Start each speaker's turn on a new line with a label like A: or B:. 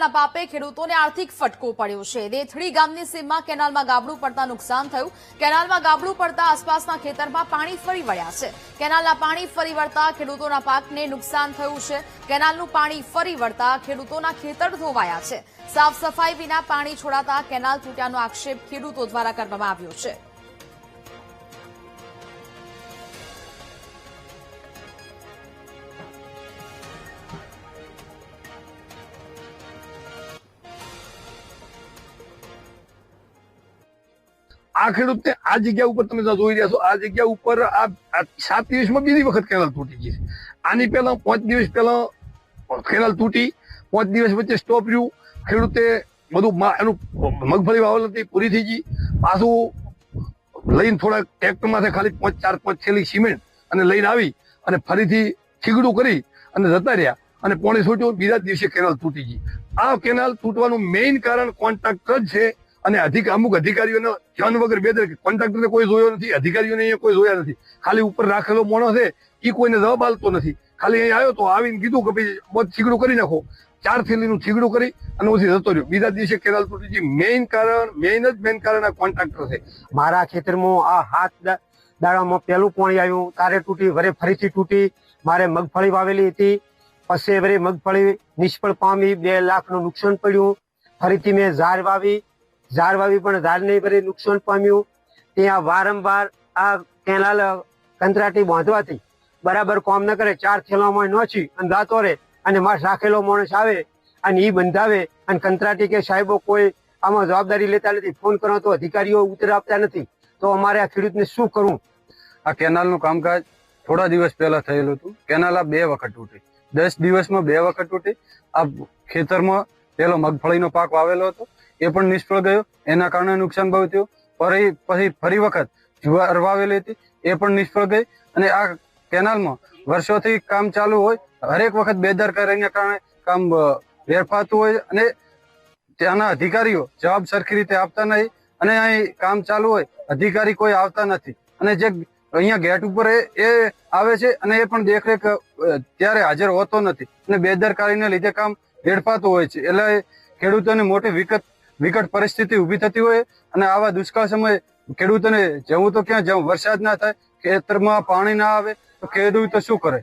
A: કેનાલના પાપે ખેડૂતોને આર્થિક ફટકો પડ્યો છે। દેથડી ગામની સીમમાં કેનાલમાં ગાબડું પડતા નુકસાન થયું। કેનાલમાં ગાબડું પડતા આસપાસના ખેતરમાં પાણી ફરી વળ્યા છે। કેનાલના પાણી ફરી વળતા ખેડૂતોના પાકને નુકસાન થયું છે। કેનાલનું પાણી ફરી વળતા ખેડૂતોના ખેતર ધોવાયા છે। સાફ સફાઈ વિના પાણી છોડાતા કેનાલ તૂટ્યાનો આક્ષેપ ખેડૂતો દ્વારા કરવામાં આવ્યો છે।
B: આ ખેડૂતને આ જગ્યા ઉપર તમે જોઈ રહ્યા છો, આ જગ્યા ઉપર આ 7 દિવસમાં બીજી વખત કેનાલ તૂટી ગઈ છે। આની પહેલા 5 દિવસ પહેલા કેનાલ તૂટી, 5 દિવસ વચ્ચે સ્ટોપ રહ્યું। ખેડૂતે બધું એનું મગફળી વાવેલ હતી, પૂરી થઈ ગઈ। પાછું લઈને થોડા ટ્રેક્ટરમાંથી ખાલી 4-5 થેલી સિમેન્ટ અને લઈને આવી અને ફરીથી થીગડું કરી અને જતા રહ્યા અને પાણી છોટ્યું। બીજા દિવસે કેનાલ તૂટી ગઈ। આ કેનાલ તૂટવાનું મેઇન કારણ કોન્ટ્રાક્ટર જ છે અને અમુક અધિકારીઓને ધ્યાન વગર બેદરકારી। કોન્ટ્રાક્ટરને કોઈ જોયો નથી, અધિકારીઓને અહીંયા કોઈ જોયા નથી। ખાલી ઉપર રાખેલો માણસ છે એ કોઈને જવાબ આપતો નથી। ખાલી અહીંયા આવ્યો તો આવીને કીધું કે ભાઈ બધું થીગડું કરી નાખો, 4 થેલીનું થીગડું કરી અને પછી જતો રહ્યો। બીજા દિવસે કેનાલ તૂટી ગઈ। મેઇન કારણ આ કોન્ટ્રાક્ટર છે।
C: મારા ખેતરમાં આ 7 દાડામાં પહેલું પાણી આવ્યું, તારે તૂટી, વરે ફરીથી તૂટી। મારે મગફળી વાવેલી હતી, પછી વરે મગફળી નિષ્ફળ પામી, 2 લાખનું નુકસાન પડ્યું। ફરીથી મેં ઝાડ વાવી પણ ઝાડને વરે નુકસાન પામ્યું। ત્યાં વારંવાર આ કેનાલ કંત્રાટી બાંધવાથી બરાબર કામ ન કરે, 4 થેલામાં નોચી અને રાતો રહે અને માસ રાખેલો માણસ આવે અને એ બંધાવે અને કંત્રાટી કે સાહેબો કોઈ આમાં જવાબદારી લેતા નથી। ફોન કરો તો અધિકારીઓ ઉત્તર આપતા નથી। તો અમારે આ ખેડૂતને શું કરવું?
D: આ કેનાલનું કામકાજ થોડા દિવસ પહેલા થયેલું હતું। કેનાલ આ 2 વખત તૂટી, 10 દિવસમાં 2 વખત તૂટી। આ ખેતરમાં પેલો મગફળીનો પાક વાવેલો હતો, એ પણ નિષ્ફળ ગયો, એના કારણે નુકસાન બહુ થયું। પછી ફરી વખત જુવાર વાવેલી હતી, એ પણ નિષ્ફળ ગઈ। અને આ કેનાલમાં વર્ષોથી કામ ચાલુ હોય, હરેક વખત બેદરકારીના કારણે કામ વેરફાતું હોય અને ત્યાંના અધિકારીઓ જવાબ સરખી રીતે આપતા નહીં અને અહીં કામ ચાલુ હોય, અધિકારી કોઈ આવતા નથી અને જે અહીંયા ગેટ ઉપર એ આવે છે અને એ પણ દેખરેખ ત્યારે હાજર હોતો નથી અને બેદરકારીને લીધે કામ વેડફાતું હોય છે। એટલે ખેડૂતોને મોટી વિકટ પરિસ્થિતિ ઊભી થતી હોય અને આવા દુષ્કાળ સમયે ખેડૂતોને જવું તો ક્યાં જવું? વરસાદ ના થાય, ખેતરમાં પાણી ના આવે તો ખેડૂતો શું કરે?